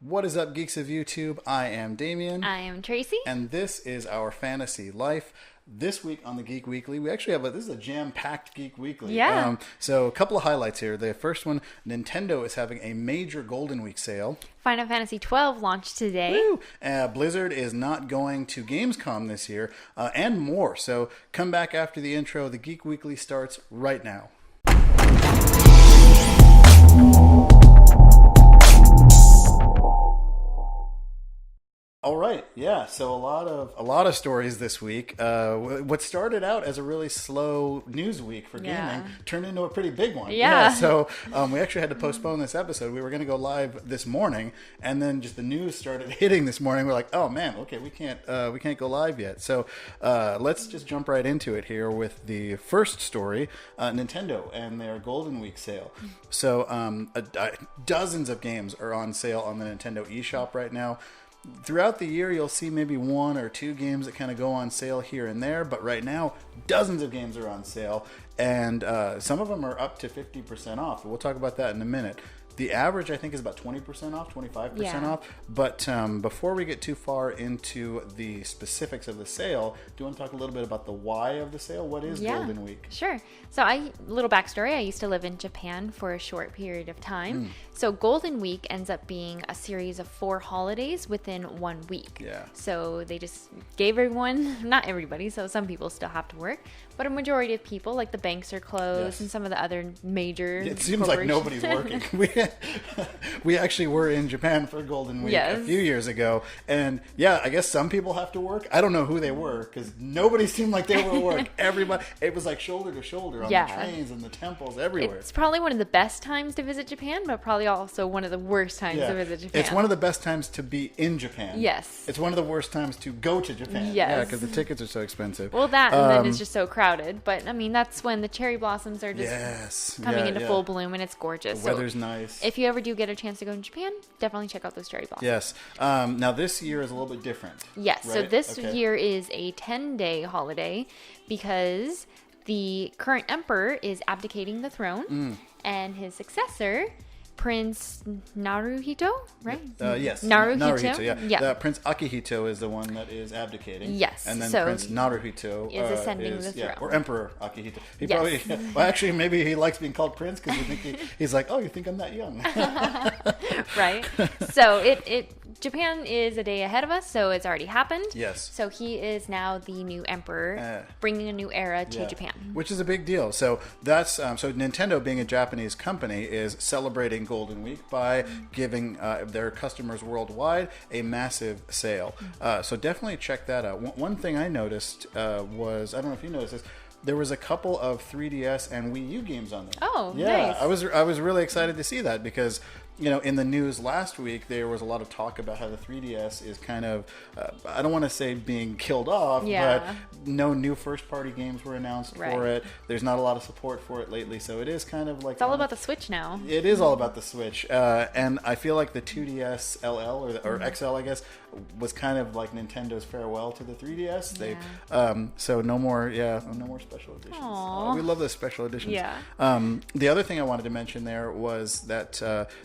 What is up, geeks of YouTube? I am Damien. I am Tracy. And this is our fantasy life. This week on the Geek Weekly, we actually have this is a jam-packed Geek Weekly. Yeah. So a couple of highlights here. The first one, Nintendo is having a major Golden Week sale. Final Fantasy 12 launched today. Woo! Blizzard is not going to Gamescom this year, and more. So come back after the intro. The Geek Weekly starts right now. All right, yeah. So a lot of stories this week. What started out as a really slow news week for gaming turned into a pretty big one. Yeah. So we actually had to postpone this episode. We were going to go live this morning, and then just the news started hitting this morning. We're like, oh man, okay, we can't go live yet. So let's just jump right into it here with the first story: Nintendo and their Golden Week sale. So dozens of games are on sale on the Nintendo eShop right now. Throughout the year, you'll see maybe one or two games that kind of go on sale here and there, but right now, dozens of games are on sale, and some of them are up to 50% off. We'll talk about that in a minute. The average, I think, is about 20% off, 25% off. But before we get too far into the specifics of the sale, do you want to talk a little bit about the why of the sale? What is Golden Week? Sure. So little backstory, I used to live in Japan for a short period of time. So Golden Week ends up being a series of 4 holidays within 1 week. Yeah. So they just gave everyone, not everybody, so some people still have to work, but a majority of people, like the banks are closed and some of the other major It seems like nobody's working. We actually were in Japan for Golden Week a few years ago, and I guess some people have to work. I don't know who they were because nobody seemed like they were at work. Everybody, it was like shoulder to shoulder on the trains and the temples everywhere. It's probably one of the best times to visit Japan, but probably also one of the worst times to visit Japan. It's one of the best times to be in Japan. Yes. It's one of the worst times to go to Japan. Yes. Yeah, because the tickets are so expensive. Well, that and then it's just so crowded. But I mean, that's when the cherry blossoms are just coming into full bloom, and it's gorgeous. The weather's nice. If you ever do get a chance to go to Japan, definitely check out those cherry blossoms. Yes. Now this year is a little bit different. Yes. Right? So this year is a 10-day holiday because the current emperor is abdicating the throne, and his successor, Prince Naruhito, right? Yes. Naruhito. Yeah. Prince Akihito is the one that is abdicating. Yes. And then Prince Naruhito is ascending the throne. Or Emperor Akihito. He probably, well, actually, maybe he likes being called Prince because he's like, oh, you think I'm that young? Right. So Japan is a day ahead of us, so it's already happened. Yes. So he is now the new emperor, bringing a new era to Japan. Which is a big deal. So that's so Nintendo, being a Japanese company, is celebrating Golden Week by giving their customers worldwide a massive sale. So definitely check that out. One thing I noticed was, I don't know if you noticed this, there was a couple of 3DS and Wii U games on there. Oh, yeah, nice. I was really excited to see that because, in the news last week, there was a lot of talk about how the 3DS is kind of, I don't want to say being killed off, but no new first-party games were announced for it. There's not a lot of support for it lately, so it is kind of like... It's all about the Switch now. It is all about the Switch, and I feel like the 2DS LL, or XL, I guess, was kind of like Nintendo's farewell to the 3DS. They, so no more special editions. We love those special editions. Yeah. The other thing I wanted to mention there was that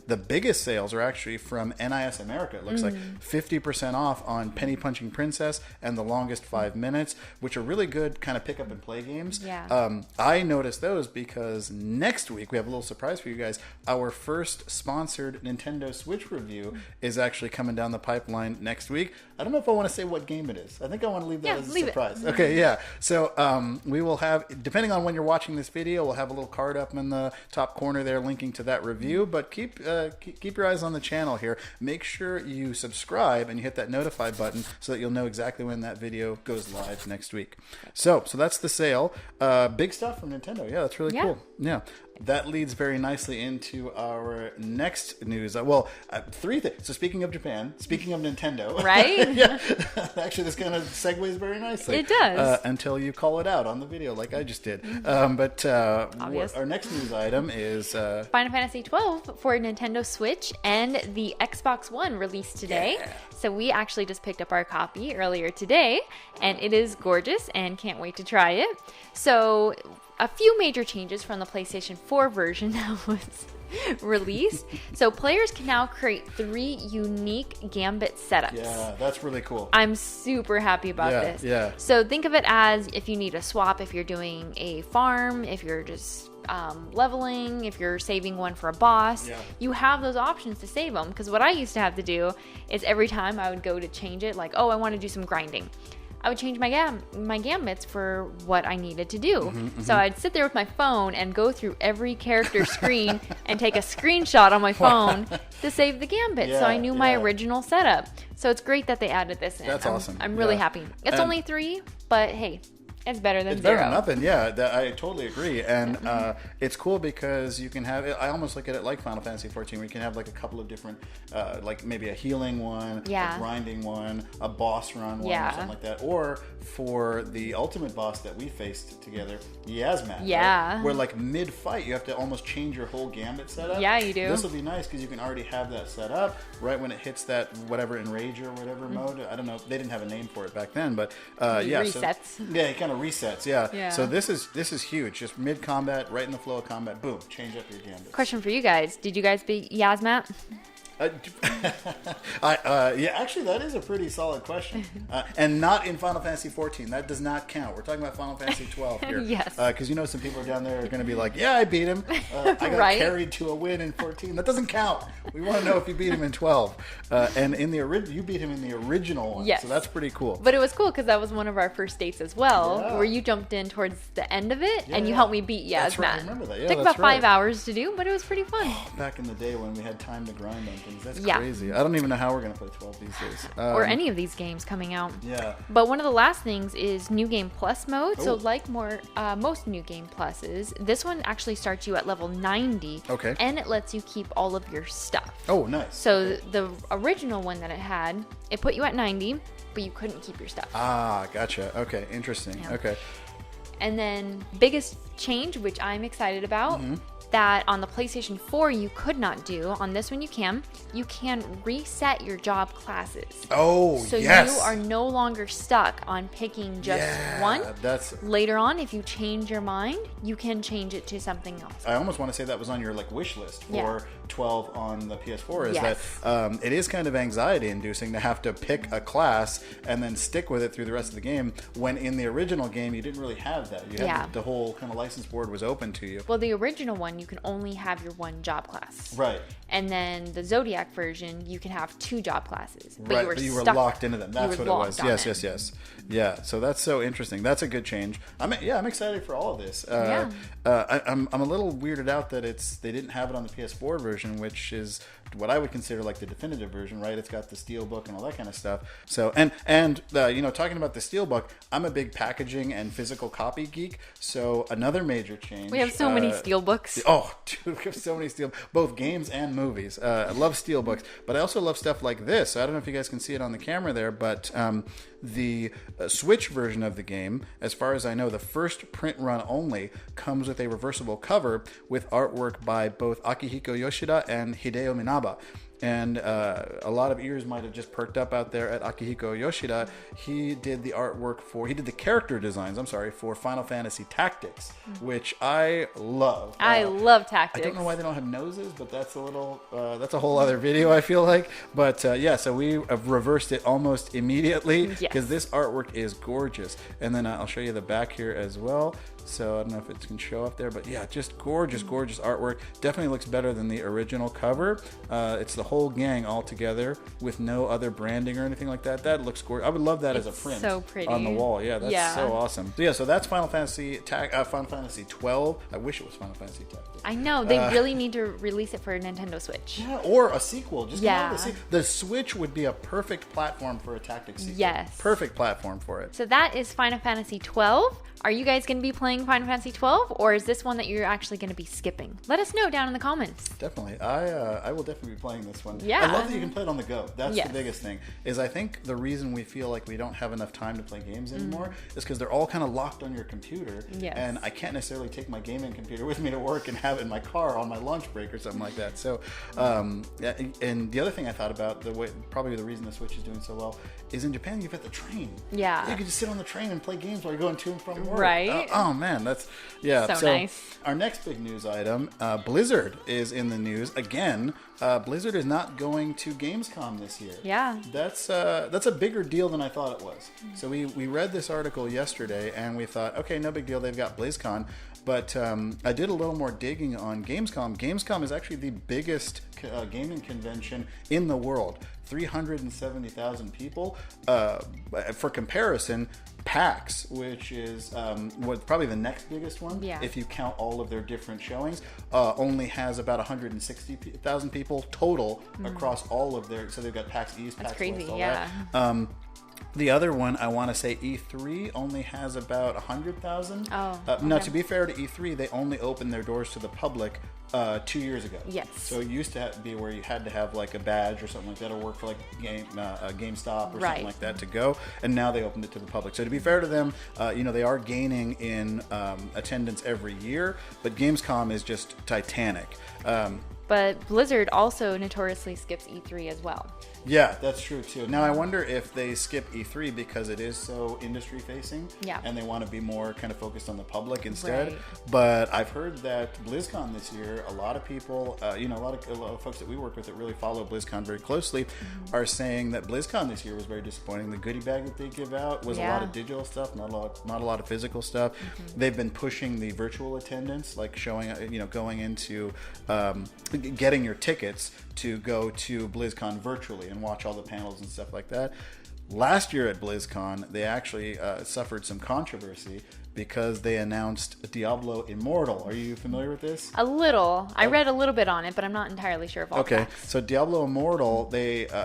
the biggest sales are actually from NIS America. It looks like 50% off on Penny Punching Princess and The Longest 5 Minutes, which are really good kind of pick up and play games. Yeah. I noticed those because next week we have a little surprise for you guys. Our first sponsored Nintendo Switch review is actually coming down the pipeline next week. I don't know if I want to say what game it is. I think I want to leave that as a surprise. Okay, yeah. So we will have, depending on when you're watching this video, we'll have a little card up in the top corner there linking to that review. But keep your eyes on the channel here. Make sure you subscribe and you hit that notify button so that you'll know exactly when that video goes live next week. So that's the sale. Big stuff from Nintendo. Yeah, that's really cool. Yeah. That leads very nicely into our next news. Three things. So speaking of Japan, speaking of Nintendo. Right? Yeah. Actually, this kind of segues very nicely. It does. Until you call it out on the video like I just did. But our next news item is... Final Fantasy 12 for Nintendo Switch and the Xbox One released today. Yeah. So we actually just picked up our copy earlier today, and it is gorgeous and can't wait to try it. So... a few major changes from the PlayStation 4 version that was released. So players can now create 3 unique Gambit setups. Yeah, that's really cool. I'm super happy about this. Yeah. So think of it as if you need a swap, if you're doing a farm, if you're just leveling, if you're saving one for a boss, you have those options to save them. Because what I used to have to do is every time I would go to change it, like, oh, I want to do some grinding, I would change my gambits for what I needed to do. So I'd sit there with my phone and go through every character screen and take a screenshot on my phone to save the gambit. So I knew my original setup. So it's great that they added this in. That's awesome. I'm really happy. It's only 3, but hey, it's better than 0. It's better than nothing, yeah. I totally agree. And it's cool because you can have it. I almost look at it like Final Fantasy 14, where you can have like a couple of different, like maybe a healing one, a grinding one, a boss run one, or something like that. Or for the ultimate boss that we faced together, Yasmat. Right? Where like mid-fight, you have to almost change your whole gambit setup. Yeah, you do. This will be nice because you can already have that set up right when it hits that whatever Enrage or whatever mode. I don't know. They didn't have a name for it back then, but resets. So, it kind of resets. Yeah. So this is huge. Just mid combat, right in the flow of combat. Boom, change up your gambit. Question for you guys: did you guys beat Yasmat? Actually, that is a pretty solid question, and not in Final Fantasy 14. That does not count. We're talking about Final Fantasy 12 here. Yes. Because some people down there are going to be like, "Yeah, I beat him. I got carried to a win in 14." That doesn't count. We want to know if you beat him in 12. And in the you beat him in the original one. Yes. So that's pretty cool. But it was cool because that was one of our first dates as well, where you jumped in towards the end of it and you helped me beat Yasmat. That's right. I remember that. Yeah, it took about 5 hours to do, but it was pretty fun. Back in the day when we had time to grind on things. That's crazy. I don't even know how we're going to play 12 these days. Or any of these games coming out. Yeah. But one of the last things is New Game Plus mode. So like most New Game Pluses, this one actually starts you at level 90. Okay. And it lets you keep all of your stuff. Oh, nice. So the original one that it had, it put you at 90, but you couldn't keep your stuff. Ah, gotcha. Okay, interesting. Yeah. Okay. And then biggest change, which I'm excited about, that on the PlayStation 4 you could not do. On this one you can reset your job classes. Oh, so yes. you are no longer stuck on picking just one. Later on, if you change your mind, you can change it to something else. I almost want to say that was on your wish list for 12 on the PS4. Is that it is kind of anxiety inducing to have to pick a class and then stick with it through the rest of the game, when in the original game you didn't really have that. You had the whole kind of license board was open to you. Well, the original one, you can only have your one job class. Right. And then the Zodiac version, you can have 2 job classes. But you were locked into them. That's what it was. Yes. Yeah, so that's so interesting. That's a good change. I'm excited for all of this. I'm a little weirded out that they didn't have it on the PS4 version, which is what I would consider like the definitive version, right? It's got the steelbook and all that kind of stuff. So and talking about the steelbook, I'm a big packaging and physical copy geek. So another major change. We have so many steelbooks. Oh, dude, we have so many both games and movies. I love steelbooks, but I also love stuff like this. So I don't know if you guys can see it on the camera there, but the Switch version of the game, as far as I know, the first print run only, comes with a reversible cover with artwork by both Akihiko Yoshida and Hideo Minaba. And a lot of ears might have just perked up out there at Akihiko Yoshida. He did the artwork he did the character designs, for Final Fantasy Tactics, which I love. I love Tactics. I don't know why they don't have noses, but that's a whole other video, I feel like. But so we have reversed it almost immediately because this artwork is gorgeous. And then I'll show you the back here as well. So I don't know if it can show up there, but yeah, just gorgeous artwork. Definitely looks better than the original cover. It's the whole gang all together with no other branding or anything like that. That looks gorgeous. I would love that as a print on the wall. Yeah, that's so awesome. So that's Final Fantasy 12. I wish it was Final Fantasy Tactics. I know. They really need to release it for Nintendo Switch. Yeah, or a sequel. The Switch would be a perfect platform for a Tactics sequel. Yes. Perfect platform for it. So that is Final Fantasy 12. Are you guys going to be playing Final Fantasy 12, or is this one that you're actually going to be skipping? Let us know down in the comments. Definitely. I will definitely be playing this one. Yeah. I love that you can play it on the go. That's the biggest thing. Is I think the reason we feel like we don't have enough time to play games anymore is because they're all kind of locked on your computer. Yes. And I can't necessarily take my gaming computer with me to work and have it in my car on my lunch break or something like that. So, and the other thing I thought about, probably the reason the Switch is doing so well, is in Japan you've got the train. Yeah. You can just sit on the train and play games while you're going to and from work. apart. Right? Oh man, that's So nice. Our next big news item, Blizzard is in the news again. Blizzard is not going to Gamescom this year. Yeah. That's a bigger deal than I thought it was. So we read this article yesterday and we thought, okay, no big deal. They've got BlizzCon. But I did a little more digging on Gamescom. Gamescom is actually the biggest gaming convention in the world. 370,000 people. For comparison, PAX, which is probably the next biggest one, if you count all of their different showings, only has about 160,000 people total across all of their. So they've got PAX East, That's PAX crazy, West, all yeah. that. The other one, I want to say E3 only has about 100,000. Oh, Now, okay. to be fair to E3, they only opened their doors to the public 2 years ago. Yes. So it used to be where you had to have like a badge or something like that, or work for like GameStop or Right. something like that to go. And now they opened it to the public. So to be fair to them, they are gaining in attendance every year, but Gamescom is just titanic. But Blizzard also notoriously skips E3 as well. Yeah, that's true too. Now I wonder if they skip E3 because it is so industry facing, and they want to be more kind of focused on the public instead. Right. But I've heard that BlizzCon this year, a lot of people, a lot of folks that we work with that really follow BlizzCon very closely, are saying that BlizzCon this year was very disappointing. The goodie bag that they give out was a lot of digital stuff, not a lot of physical stuff. They've been pushing the virtual attendance, like showing, going into getting your tickets to go to BlizzCon virtually and watch all the panels and stuff like that. Last year at BlizzCon, they actually suffered some controversy because they announced Diablo Immortal. Are you familiar with this? A little. I read a little bit on it, but I'm not entirely sure of all Okay, facts. so Diablo Immortal,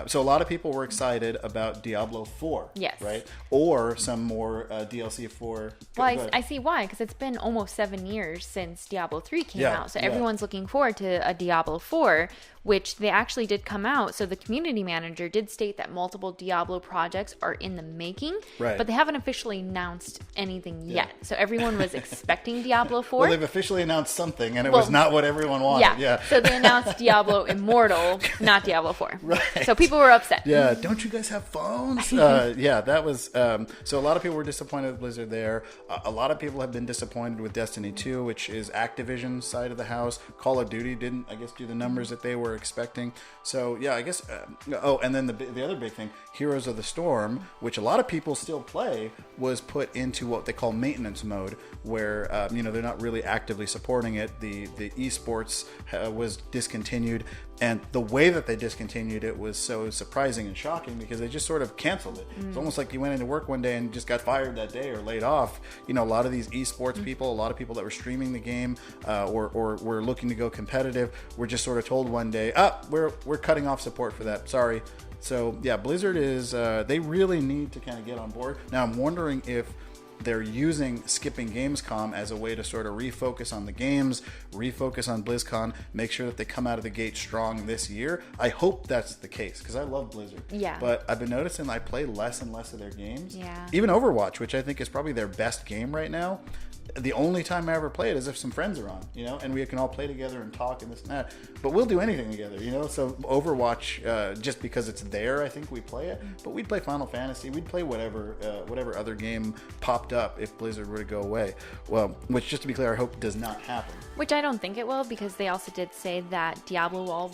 so a lot of people were excited about Diablo 4. Yes. Right? Or some more DLC for... Well, I see why, because it's been almost 7 years since Diablo 3 came out. So everyone's looking forward to a Diablo 4, which they actually did come out. So the community manager did state that multiple Diablo projects are in the making, but they haven't officially announced anything yet. So everyone was expecting Diablo 4. Well, they've officially announced something, and it was not what everyone wanted. Yeah. So they announced Diablo Immortal, not Diablo 4. Right. So people were upset. Yeah. Don't you guys have phones? That was... so a lot of people were disappointed with Blizzard there. A lot of people have been disappointed with Destiny 2, which is Activision's side of the house. Call of Duty didn't, I guess, do the numbers that they were expecting. So, yeah, I guess... and then the other big thing, Heroes of the Storm, which a lot of people still play, was put into what they call maintenance mode, where they're not really actively supporting it. The esports was discontinued, and the way that they discontinued it was so surprising and shocking because they just sort of canceled it. It's almost like you went into work one day and just got fired that day or laid off. A lot of these esports people, a lot of people that were streaming the game or were looking to go competitive, were just sort of told one day, we're cutting off support for that. Sorry. So yeah, Blizzard is they really need to kind of get on board. Now I'm wondering if they're using skipping Gamescom as a way to sort of refocus on the games, refocus on BlizzCon, make sure that they come out of the gate strong this year. I hope that's the case because I love Blizzard. Yeah. But I've been noticing I play less and less of their games. Yeah. Even Overwatch, which I think is probably their best game right now. The only time I ever play it is if some friends are on, and we can all play together and talk and this and that. But we'll do anything together, So Overwatch, just because it's there, I think we play it. But we'd play Final Fantasy. We'd play whatever other game popped up if Blizzard were to go away. Well, which, just to be clear, I hope does not happen. Which I don't think it will, because they also did say that Diablo will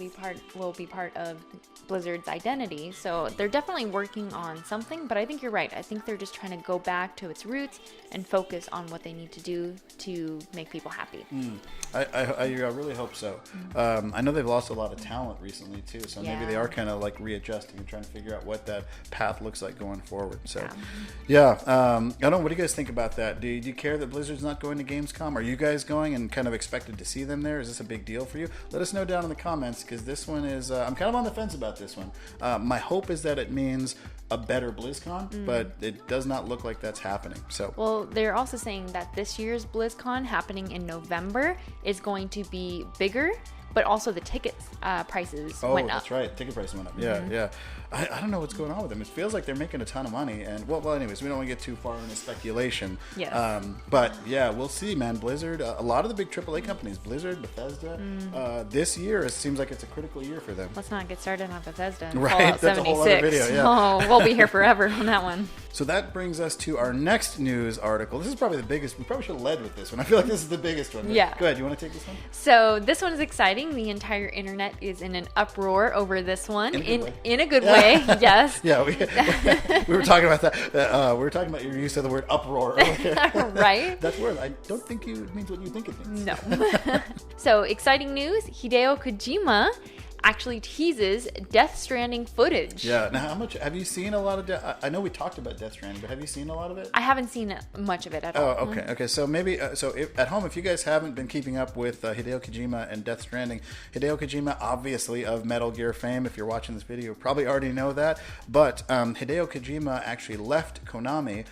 be part of Blizzard's identity. So they're definitely working on something. But I think you're right. I think they're just trying to go back to its roots and focus on what they need to do to make people happy. I really hope so. I know they've lost a lot of talent recently too, so maybe they are kind of like readjusting and trying to figure out what that path looks like going forward. So, I don't know. What do you guys think about that? Do you care that Blizzard's not going to Gamescom? Are you guys going and kind of expected to see them there? Is this a big deal for you? Let us know down in the comments, because this one is I'm kind of on the fence about this one. My hope is that it means a better BlizzCon, but it does not look like that's happening. So, well, they're also saying that this year's BlizzCon, happening in November, is going to be bigger, but also the ticket prices went up. That's right. Ticket prices went up. Yeah. I don't know what's going on with them. It feels like they're making a ton of money. And, well, anyways, we don't want to get too far into speculation. Yes. But, yeah, we'll see, man. Blizzard, a lot of the big AAA companies, Blizzard, Bethesda, this year, it seems like it's a critical year for them. Let's not get started on Bethesda and Right, Fallout that's a 76. whole other video, yeah. Oh, we'll be here forever on that one. So that brings us to our next news article. This is probably the biggest. We probably should have led with this one. I feel like this is the biggest one. Yeah. Go ahead. You want to take this one? So this one is exciting. The entire internet is in an uproar over this one. In a good Yeah. way, yes. Yeah, we were talking about that. We were talking about your use of the word uproar earlier. Right? That's word. I don't think it means what you think it means. No. So exciting news. Hideo Kojima actually teases Death Stranding footage. Yeah. Now, how much have you seen? A lot of. I know we talked about Death Stranding, but have you seen a lot of it? I haven't seen much of it at all. Oh, okay. Okay. So maybe at home, if you guys haven't been keeping up with Hideo Kojima and Death Stranding, Hideo Kojima, obviously of Metal Gear fame. If you're watching this video, you probably already know that. But Hideo Kojima actually left Konami.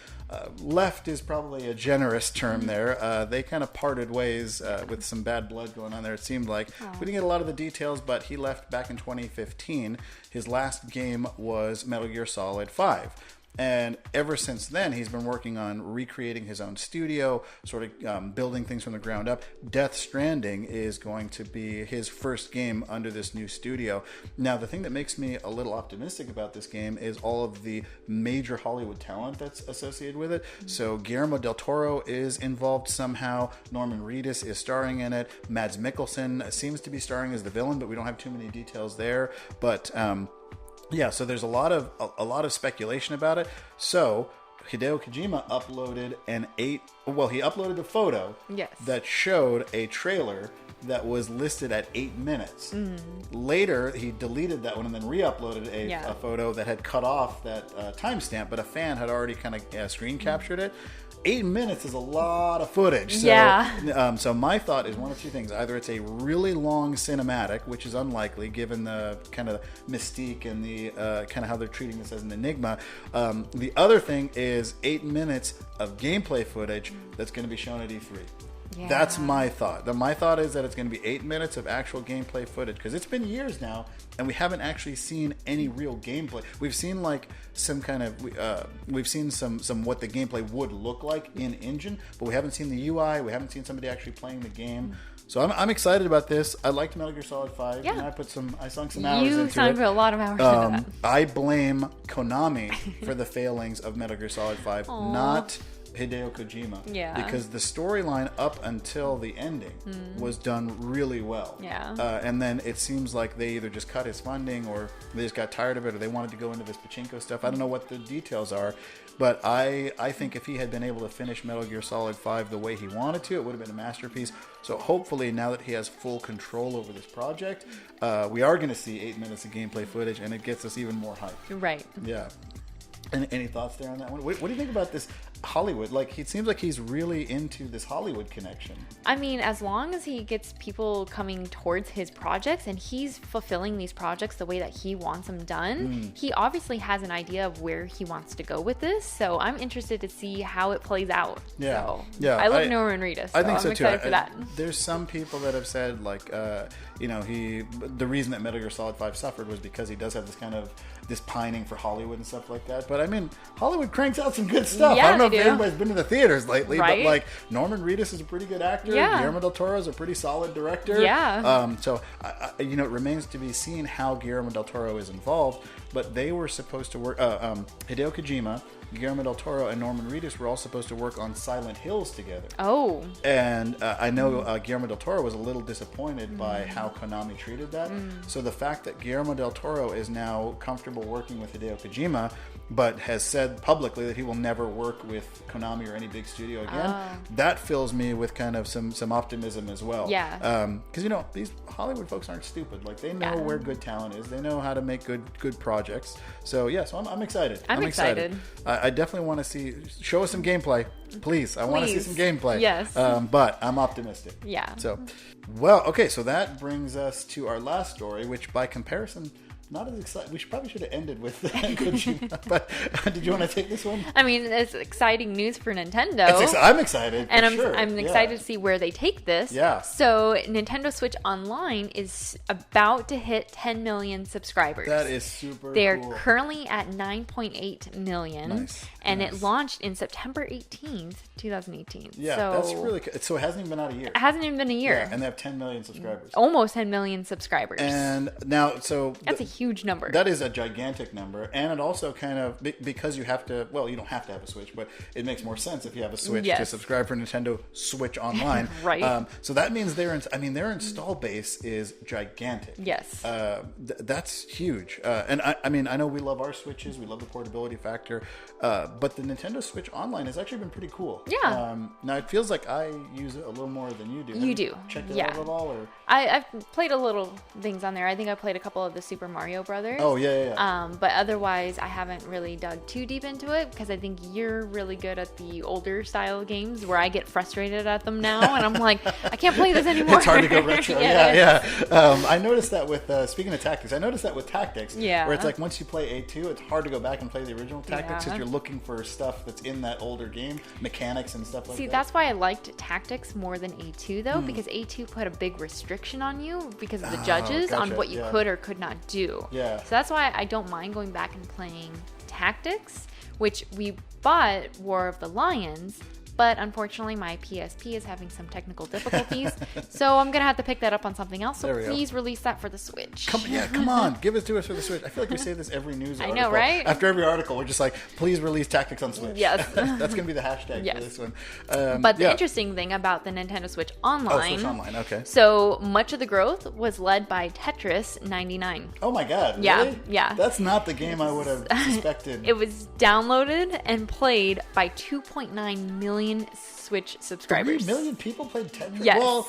Left is probably a generous term there. They kind of parted ways with some bad blood going on there, it seemed like. We didn't get a lot of the details, but he left back in 2015. His last game was Metal Gear Solid 5. And ever since then, he's been working on recreating his own studio, sort of building things from the ground up. Death Stranding is going to be his first game under this new studio. Now, the thing that makes me a little optimistic about this game is all of the major Hollywood talent that's associated with it. So Guillermo del Toro is involved somehow. Norman Reedus is starring in it. Mads Mikkelsen seems to be starring as the villain, but we don't have too many details there. But yeah, so there's a lot of speculation about it. So Hideo Kojima uploaded he uploaded a photo Yes. that showed a trailer that was listed at 8 minutes. Later, he deleted that one and then re-uploaded a photo that had cut off that timestamp, but a fan had already kind of screen captured it. 8 minutes is a lot of footage. So, Yeah. So my thought is one of two things. Either it's a really long cinematic, which is unlikely given the kind of mystique and the kind of how they're treating this as an enigma. The other thing is 8 minutes of gameplay footage that's going to be shown at E3. Yeah. That's my thought. My thought is that it's going to be 8 minutes of actual gameplay footage because it's been years now and we haven't actually seen any real gameplay. We've seen like some kind of we've seen some what the gameplay would look like in engine, but we haven't seen the UI. We haven't seen somebody actually playing the game. So I'm excited about this. I liked Metal Gear Solid 5. Yeah. And I sunk some hours into it. You sunk a lot of hours into that. I blame Konami for the failings of Metal Gear Solid 5, not Hideo Kojima. Yeah. Because the storyline up until the ending was done really well. Yeah. And then it seems like they either just cut his funding or they just got tired of it or they wanted to go into this pachinko stuff. I don't know what the details are. But I think if he had been able to finish Metal Gear Solid 5 the way he wanted to, it would have been a masterpiece. So hopefully now that he has full control over this project, we are going to see 8 minutes of gameplay footage and it gets us even more hyped. Right. Yeah. Any thoughts there on that one? What do you think about this Hollywood? Like, it seems like he's really into this Hollywood connection. I mean, as long as he gets people coming towards his projects and he's fulfilling these projects the way that he wants them done, he obviously has an idea of where he wants to go with this. So I'm interested to see how it plays out. Yeah. So, Yeah. I love Norman Reedus. So I think so I'm too. excited for that. There's some people that have said, like, the reason that Metal Gear Solid 5 suffered was because he does have this pining for Hollywood and stuff like that. But I mean, Hollywood cranks out some good stuff. Yeah, I don't know they if do. anybody's been to the theaters lately, Right? but like Norman Reedus is a pretty good actor. Yeah. Guillermo del Toro is a pretty solid director. Yeah. So it remains to be seen how Guillermo del Toro is involved. But they were supposed to work. Hideo Kojima, Guillermo del Toro, and Norman Reedus were all supposed to work on Silent Hills together. Oh. And I know Guillermo del Toro was a little disappointed by how Konami treated that. So the fact that Guillermo del Toro is now comfortable working with Hideo Kojima, but has said publicly that he will never work with Konami or any big studio again, that fills me with kind of some optimism as well. Yeah. Because, these Hollywood folks aren't stupid. Like, they know where good talent is. They know how to make good projects. So, yeah, so I'm excited. I'm excited. I definitely want to show us some gameplay. Please. I want to see some gameplay. Yes. But I'm optimistic. Yeah. So, well, okay, so that brings us to our last story, which by comparison, not as exciting. We probably should have ended with Kojima, but did you want to take this one? I mean, it's exciting news for Nintendo. I'm excited, and for I'm excited to see where they take this. Yeah. So Nintendo Switch Online is about to hit 10 million subscribers. That is super They're cool. currently at 9.8 million. Nice. And Nice. it launched in September 18th, 2018. Yeah, so that's really good. So it hasn't even been out a year. it hasn't even been a year. Yeah, and they have 10 million subscribers. Almost 10 million subscribers. And now, so That's a huge huge number. That is a gigantic number, and it also kind of, because you have to, well, you don't have to have a Switch, but it makes more sense if you have a Switch to subscribe for Nintendo Switch Online. Right. So that means their install base is gigantic. Yes. That's huge. And I mean, I know we love our Switches, we love the portability factor, but the Nintendo Switch Online has actually been pretty cool. Yeah. Now it feels like I use it a little more than you do. You do. Checked it out at all? Or? I've played a little things on there. I think I played a couple of the Super Mario Brothers. Oh, yeah. But otherwise, I haven't really dug too deep into it because I think you're really good at the older style games where I get frustrated at them now, and I'm like, I can't play this anymore. It's hard to go retro. Yeah. I noticed that with, speaking of tactics, I noticed that with tactics. Yeah. Where it's like once you play A2, it's hard to go back and play the original tactics because you're looking for stuff that's in that older game, mechanics and stuff like that. See, that's why I liked tactics more than A2 though, because A2 put a big restriction on you because of the judges on what you could or could not do. Yeah. So that's why I don't mind going back and playing tactics, which we bought War of the Lions, but unfortunately my PSP is having some technical difficulties, so I'm gonna have to pick that up on something else. So please release that for the Switch. Come on, give it to us for the Switch. I feel like we say this every news article. I know, right? After every article, we're just like, please release tactics on Switch. Yes. That's gonna be the hashtag for this one. But the interesting thing about the Nintendo Switch Online, Switch Online, okay. So much of the growth was led by Tetris 99. Oh my God, Yeah, really? yeah. That's not the game I would have suspected. It was downloaded and played by 2.9 million Switch subscribers. 3 million people played Tetris? Yes. Well,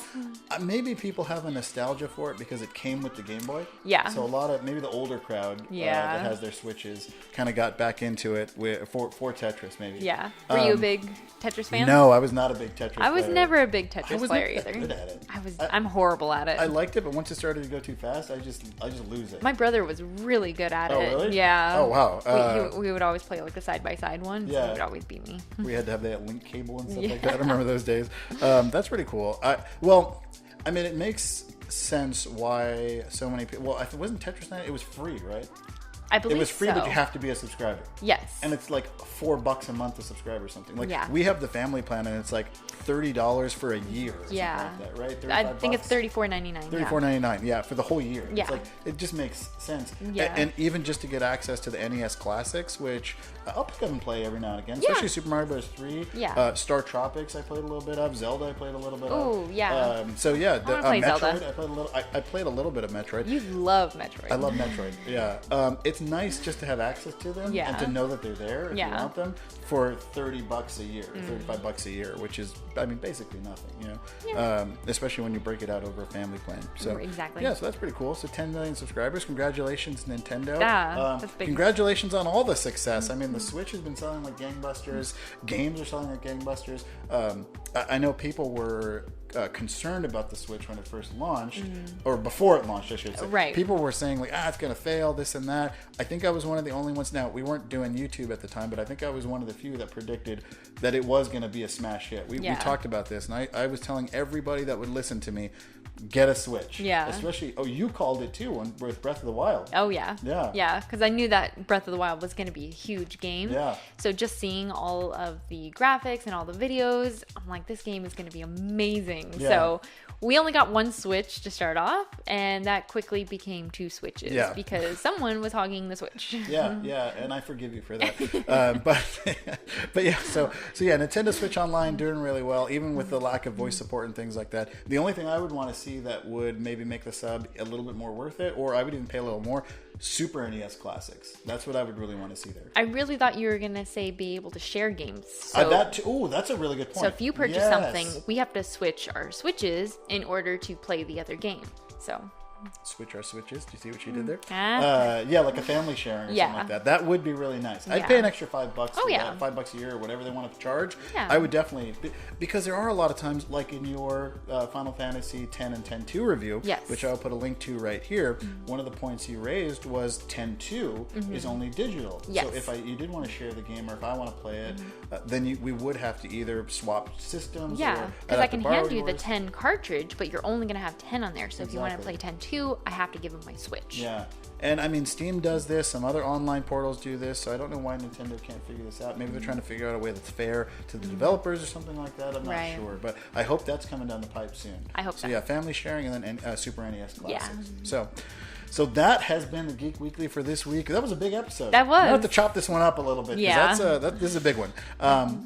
maybe people have a nostalgia for it because it came with the Game Boy. Yeah. So a lot of, maybe the older crowd that has their Switches kind of got back into it for Tetris, maybe. Yeah. Were you a big Tetris fan? No, I was not a big Tetris player. I was never a big Tetris player either. either. Good at it. I'm horrible at it. I liked it, but once it started to go too fast, I just lose it. My brother was really good at it. Oh, really? Yeah. Oh, wow. We would always play like the side-by-side one. Yeah. So he would always beat me. We had to have that link cable and stuff like that. I remember those days. That's pretty cool. I mean, it makes sense why so many people. Well, if it wasn't Tetris 9, it was free, right? I believe it was free, so. but you have to be a subscriber. Yes. And it's like $4 a month to subscribe or something. Like Yeah. we have the family plan, and it's like $30 for a year. Or Yeah. something like that, right? I think it's $34.99. $34.99, yeah, for the whole year. Yeah. It's like, it just makes sense. Yeah. And even just to get access to the NES classics, which I'll pick up and play every now and again, especially Super Mario Bros. 3. Yeah. Star Tropics I played a little bit of. Zelda I played a little bit of. Ooh, yeah. So yeah, I wanna play Metroid Zelda. I played a little. I played a little bit of Metroid. You love Metroid. I love Metroid. Yeah. It's nice just to have access to them and to know that they're there if you want them for $30 a year, $35 a year, which is, I mean, basically nothing, you know. Yeah. Especially when you break it out over a family plan. So exactly. Yeah, so that's pretty cool. So 10 million subscribers. Congratulations, Nintendo. Yeah, that's big. Congratulations on all the success. I mean, the Switch has been selling like gangbusters. Games are selling like gangbusters. I know people were concerned about the Switch when it first launched, or before it launched, I should say. Right. People were saying like, it's going to fail, this and that. I think I was one of the only ones. Now, we weren't doing YouTube at the time, but I think I was one of the few that predicted that it was going to be a smash hit. We talked about this, and I was telling everybody that would listen to me, get a Switch. Yeah. Especially, you called it too with Breath of the Wild. Oh, yeah. Yeah. Yeah, because I knew that Breath of the Wild was going to be a huge game. Yeah. So just seeing all of the graphics and all the videos, I'm like, this game is going to be amazing. Yeah. So we only got one Switch to start off, and that quickly became 2 Switches because someone was hogging the Switch. Yeah, and I forgive you for that. But yeah, so yeah, Nintendo Switch Online doing really well, even with the lack of voice support and things like that. The only thing I would want to see that would maybe make the sub a little bit more worth it, or I would even pay a little more, Super NES classics. That's what I would really want to see there. I really thought you were going to say be able to share games. That's a really good point. So if you purchase something, we have to switch our Switches in order to play the other game. So switch our Switches. Do you see what she did there? Ah. Like a family sharing or something like that. That would be really nice. I'd pay an extra $5 for that, $5 a year or whatever they want to charge. Yeah. I would definitely, because there are a lot of times, like in your Final Fantasy X and X-2 review, which I'll put a link to right here. One of the points you raised was X-2 is only digital. Yes. So if you did want to share the game, or if I want to play it, then we would have to either swap systems. Yeah, because I can hand you the 10 cartridge, but you're only going to have 10 on there. So if you want to play X-2, I have to give them my Switch. Yeah. And I mean, Steam does this. Some other online portals do this. So I don't know why Nintendo can't figure this out. Maybe they're trying to figure out a way that's fair to the developers or something like that. I'm not sure. But I hope that's coming down the pipe soon. I hope so. So yeah, family sharing and then Super NES classics. Yeah. So So that has been the Geek Weekly for this week. That was a big episode. That was. I have to chop this one up a little bit. 'Cause Yeah. this is a big one.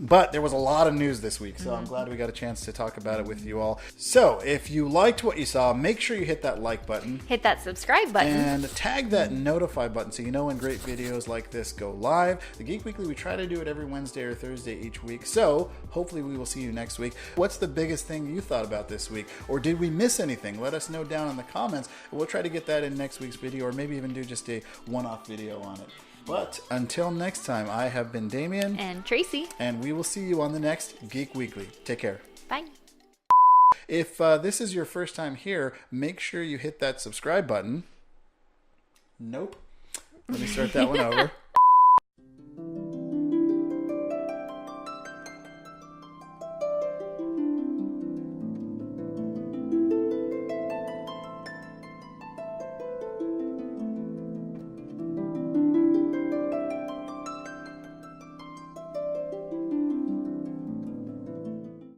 But there was a lot of news this week, so I'm glad we got a chance to talk about it with you all. So if you liked what you saw, make sure you hit that like button. Hit that subscribe button. And tag that notify button so you know when great videos like this go live. The Geek Weekly, we try to do it every Wednesday or Thursday each week. So hopefully we will see you next week. What's the biggest thing you thought about this week? Or did we miss anything? Let us know down in the comments. We'll try to get that in next week's video, or maybe even do just a one-off video on it. But until next time, I have been Damien. And Tracy. And we will see you on the next Geek Weekly. Take care. Bye. If this is your first time here, make sure you hit that subscribe button. Nope. Let me start that one over.